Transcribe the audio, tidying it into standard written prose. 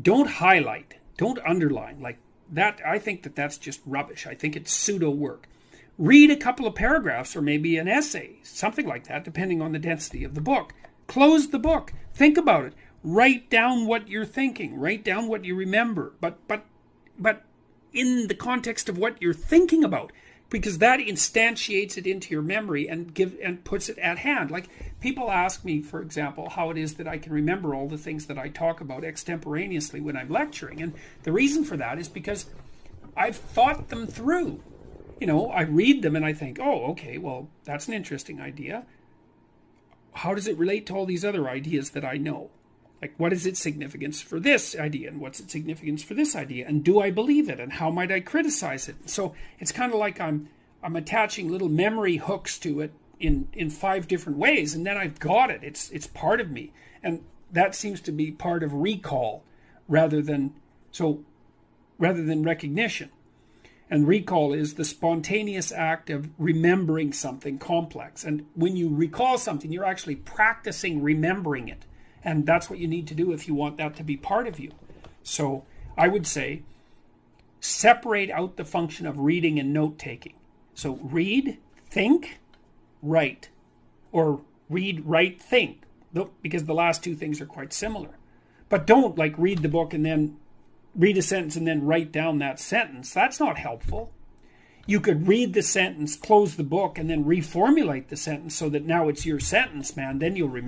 Don't highlight, don't underline. Like that, I think that that's just rubbish. I think it's pseudo work. Read a couple of paragraphs or maybe an essay, something like that, depending on the density of the book. Close the book. Think about it. Write down what you're thinking. Write down what you remember. But in the context of what you're thinking about, because that instantiates it into your memory and puts it at hand. Like people ask me, for example, how it is that I can remember all the things that I talk about extemporaneously when I'm lecturing. And the reason for that is because I've thought them through. You know, I read them and I think, oh, okay, well, that's an interesting idea. How does it relate to all these other ideas that I know? Like, what is its significance for this idea? And what's its significance for this idea? And do I believe it? And how might I criticize it? So it's kind of like I'm attaching little memory hooks to it in 5 different ways. And then I've got it. It's part of me. And that seems to be part of recall rather than recognition. And recall is the spontaneous act of remembering something complex. And when you recall something, you're actually practicing remembering it. And that's what you need to do if you want that to be part of you. So I would say separate out the function of reading and note-taking. So read, think, write. Or read, write, think. Because the last 2 things are quite similar. But don't like read the book and then read a sentence and then write down that sentence. That's not helpful. You could read the sentence, close the book, and then reformulate the sentence so that now it's your sentence, man. Then you'll remember.